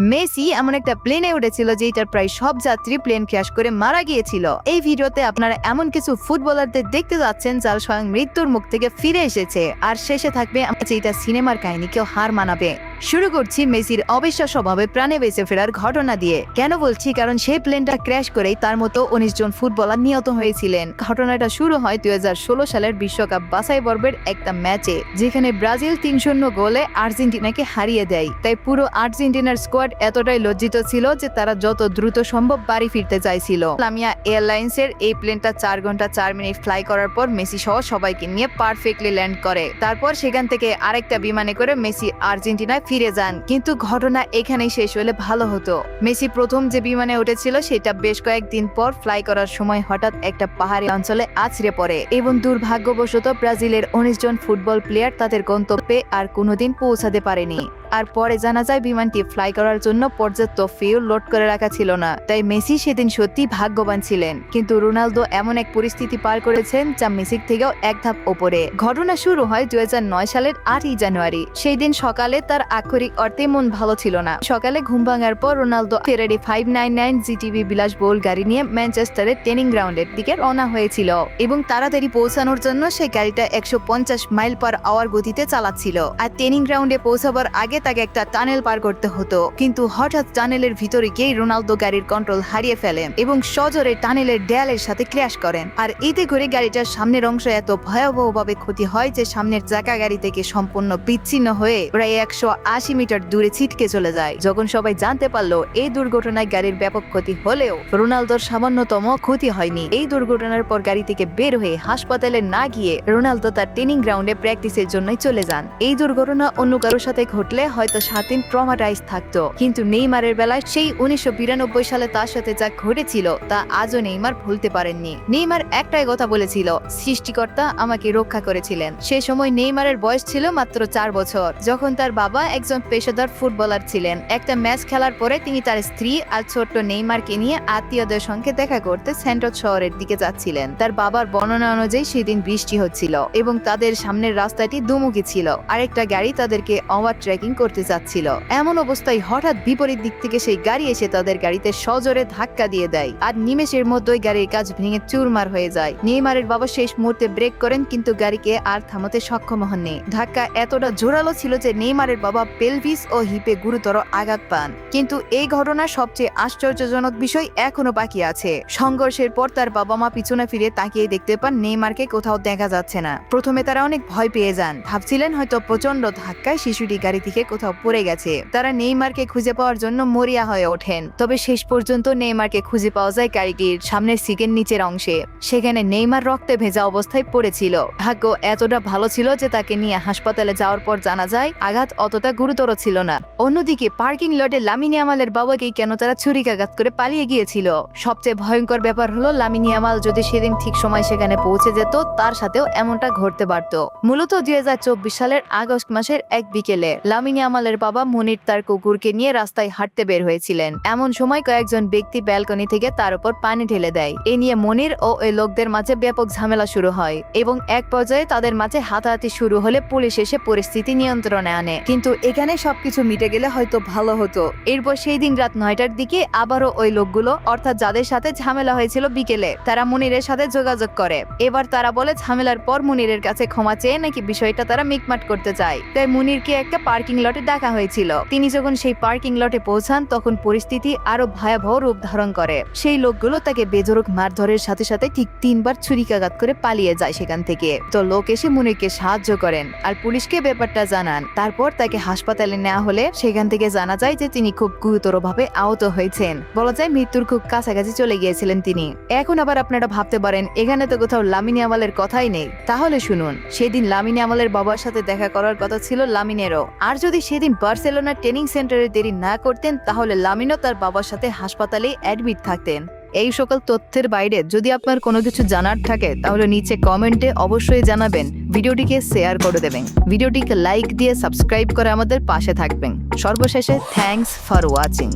Messi এমন একটা প্লেনে উঠেছিল যেটার প্রায় সব যাত্রী প্লেন ক্র্যাশ করে মারা গিয়েছিল। এই ভিডিওতে আপনারা এমন কিছু ফুটবলারদের দেখতে যাচ্ছেন যারা স্বয়ং মৃত্যুর মুখ থেকে ফিরে এসেছে, আর শেষে থাকবে যেটা সিনেমার কাহিনীকেও হার মানাবে। শুরু করছি মেসির অবিশ্বাস্যভাবে প্রাণে বেঁচে ফেরার ঘটনা দিয়ে। কেন বলছি? কারণ সেই প্লেনটা ক্র্যাশ করেই তার মতো 19 জন ফুটবলার নিহত হয়েছিলেন। ঘটনাটা শুরু হয় 2016 সালের বিশ্বকাপ বাছাই পর্বের একটা ম্যাচে, যেখানে ব্রাজিল 3-0 গোলে আর্জেন্টিনাকে হারিয়ে দেয়। তাই পুরো আর্জেন্টিনার স্কোয়াড এতটাই লজ্জিত ছিল যে তারা যত দ্রুত সম্ভব বাড়ি ফিরতে চাইছিল। লামিয়া এয়ারলাইন্সের এই প্লেনটা 4 ঘন্টা 4 মিনিট ফ্লাই করার পর মেসি সহ সবাইকে নিয়ে পারফেক্টলি ল্যান্ড করে। তারপর সেখান থেকে আরেকটা বিমানে করে মেসি আর্জেন্টিনায় ফিরে যান। কিন্তু ঘটনা এখানেই শেষ হলে ভালো হতো। মেসি প্রথম যে বিমানে উঠেছিল সেটা বেশ কয়েকদিন পর ফ্লাই করার সময় হঠাৎ একটা পাহাড়ি অঞ্চলে আছড়ে পড়ে এবং দুর্ভাগ্যবশত ব্রাজিলের 19 জন ফুটবল প্লেয়ার তাদের গন্তব্যে আর কোনোদিন পৌঁছাতে পারেনি। আর পরে জানা যায় বিমানটি ফ্লাই করার জন্য পর্যাপ্ত ফিউল লোড করে রাখা ছিল না। তাই মেসি সেদিন সত্যি ভাগ্যবান ছিলেন। কিন্তু রোনালদো এমন এক পরিস্থিতি পার করেছেন যা মেসির থেকেও এক ধাপ ওপরে। ঘটনা শুরু হয় 2009 সালের 8ই জানুয়ারি। সেই দিন সকালে তার আক্ষরিক অর্থে মন ভালো ছিল না। সকালে ঘুম ভাঙার পর রোনালদো ফেরারি 599 জিটিভি বিলাসবহুল গাড়ি নিয়ে ম্যানচেস্টারের ট্রেনিং গ্রাউন্ডের দিকে রওনা হয়েছিল এবং তাড়াতাড়ি পৌঁছানোর জন্য সেই গাড়িটা 150 মাইল পার আওয়ার গতিতে চালাচ্ছিল। আর ট্রেনিং গ্রাউন্ডে পৌঁছাবার আগে তাকে একটা টানেল পার করতে হতো। কিন্তু হঠাৎ টানেলের ভিতরে গিয়ে রোনালদো গাড়ির কন্ট্রোল হারিয়ে ফেলেন এবং সজোরে টানেলের দেয়ালের সাথে ক্র্যাশ করেন। আর এতে করে গাড়িটার সামনের অংশ এত ভয়াবহভাবে ক্ষতি হয় যে সামনের চাকা গাড়ি থেকে সম্পূর্ণ বিচ্ছিন্ন হয়ে প্রায় 180 মিটার দূরে ছিটকে চলে যায়। যখন সবাই জানতে পারলো এই দুর্ঘটনায় গাড়ির ব্যাপক ক্ষতি হলেও রোনালদোর সামান্যতম ক্ষতি হয়নি। এই দুর্ঘটনার পর গাড়ি থেকে বের হয়ে হাসপাতালে না গিয়ে রোনালদো তার ট্রেনিং গ্রাউন্ডে প্র্যাকটিসের জন্যই চলে যান। এই দুর্ঘটনা অন্য কারোর সাথে ঘটলে হয়তো 7 দিন ট্রমাটাইজ থাকতো, কিন্তু নেইমারের বেলায় সেই 1992 সালে তার সাথে যা ঘটেছিল তা আজও নেইমার ভুলতে পারেননি। নেইমার একটাই কথা বলেছিল, সৃষ্টিকর্তা আমাকে রক্ষা করেছিলেন। সে সময় নেইমারের বয়স ছিল মাত্র 4 বছর, যখন তার বাবা একজন পেশাদার ফুটবলার ছিলেন। একটা ম্যাচ খেলার পরে তিনি তার স্ত্রী আর ছোট্ট নেইমারকে নিয়ে আত্মীয়দের সঙ্গে দেখা করতে সেন্ট্রাল শহরের দিকে যাচ্ছিলেন। তার বাবার বর্ণনা অনুযায়ী সেদিন বৃষ্টি হচ্ছিল এবং তাদের সামনের রাস্তাটি দুমুখী ছিল। আরেকটা গাড়ি তাদেরকে ওভারটেকিং করতে যাচ্ছিল। এমন অবস্থায় হঠাৎ বিপরীত দিক থেকে সেই গাড়ি এসে তাদের গাড়িতে সজোরে ধাক্কা দিয়ে দেয় আর নিমেষের মধ্যেই গাড়ির কাঁচ ভেঙে চুরমার হয়ে যায়। নেইমারের বাবা শেষ মুহূর্তে ব্রেক করেন, কিন্তু গাড়িকে আর থামাতে সক্ষম হননি। ধাক্কা এতটা জোরালো ছিল যে নেইমারের বাবা পেলভিস ও হিপে গুরুতর আঘাত পান। কিন্তু এই ঘটনার সবচেয়ে আশ্চর্যজনক বিষয় এখনো বাকি আছে। সংঘর্ষের পর তার বাবা মা পিছনে ফিরে তাকিয়ে দেখতে পান নেইমারকে কোথাও দেখা যাচ্ছে না। প্রথমে তারা অনেক ভয় পেয়ে যান, ভাবছিলেন হয়তো প্রচন্ড ধাক্কায় শিশুটি গাড়ি থেকে কোথাও পড়ে গেছে। তারা নেইমারকে খুঁজে পাওয়ার জন্য মরিয়া হয়ে ওঠেন। তবে শেষ পর্যন্ত নেইমারকে খুঁজে পাওয়া যায় গাড়িটির সামনের সিটের নিচের অংশে। সেখানে নেইমার রক্তে ভেজা অবস্থায় পড়েছিল। ভাগ্য এতটা ভালো ছিল যে তাকে নিয়ে হাসপাতালে যাওয়ার পর জানা যায় আঘাত অতটা গুরুতর ছিল না। অন্যদিকে পার্কিং লটে লামিন ইয়ামালের বাবাকে কেন তারা ছুরিকাঘাত করে পালিয়ে গিয়েছিল। সবচেয়ে ভয়ঙ্কর ব্যাপার হলো লামিন ইয়ামাল যদি সেদিন ঠিক সময় সেখানে পৌঁছে যেত তার সাথেও এমনটা ঘটতে পারত। মূলত 2024 সালের আগস্ট মাসের এক বিকেলে লামিন ইয়ামালের বাবা মনির তার কুকুরকে নিয়ে রাস্তায় হাঁটতে বের হয়েছিলেন। এমন সময় কয়েকজন ব্যক্তি ব্যালকনি থেকে তার উপর পানি ঢেলে দেয়। এ নিয়ে মনির ও ওই লোকদের মাঝে ব্যাপক ঝামেলা শুরু হয় এবং এক পর্যায়ে তাদের মাঝে হাতাহাতি শুরু হলে পুলিশ এসে পরিস্থিতি নিয়ন্ত্রণে আনে। কিন্তু এখানে সবকিছু মিটে গেলে হয়তো ভালো হতো। এরপর সেই দিন রাত 9টার দিকে আবারও ওই লোকগুলো, অর্থাৎ যাদের সাথে ঝামেলা হয়েছিল বিকেলে, তারা মনিরের সাথে যোগাযোগ করে। এবার তারা বলে ঝামেলার পর মনিরের কাছে ক্ষমা চেয়ে নাকি বিষয়টা তারা মিটমাট করতে চায়। তাই মনিরকে একটা পার্কিং লটে ডাকা হয়েছিল। তিনি যখন সেই পার্কিং লটে পৌঁছান তখন পরিস্থিতি আরো ভয়াবহ রূপ ধারণ করে। সেই লোকগুলো তাকে বেধড়ক মারধরের সাথে সাথে ঠিক 3 বার ছুরিকাঘাত করে পালিয়ে যায় সেখান থেকে। তো লোক এসে মনিরকে সাহায্য করেন আর পুলিশকে ব্যাপারটা জানান। তারপর তাকে হাসপাতালে নেওয়া হলে সেখান থেকে জানা যায় যে তিনি খুব গুরুতরভাবে আহত হয়েছেন। বলা যায় মৃত্যুর খুব কাছাকাছি চলে গিয়েছিলেন তিনি। এখন আবার আপনারা ভাবতে পারেন এখানে তো কোথাও লামিন ইয়ামালের কথাই নেই। তাহলে শুনুন, সেদিন লামিন ইয়ামালের বাবার সাথে দেখা করার কথা ছিল লামিনেরও। আর যদি সেদিন বার্সেলোনার ট্রেনিং সেন্টারে দেরি না করতেন তাহলে লামিনও তার বাবার সাথে হাসপাতালে অ্যাডমিট থাকতেন। এই সকল তথ্যের বাইরে যদি আপনার কোনো কিছু জানার থাকে তাহলে নিচে কমেন্টে অবশ্যই জানাবেন। ভিডিওটিকে শেয়ার করে দেবেন, ভিডিওটিকে লাইক দিয়ে সাবস্ক্রাইব করে আমাদের পাশে থাকবেন। সর্বশেষে থ্যাঙ্কস ফর ওয়াচিং।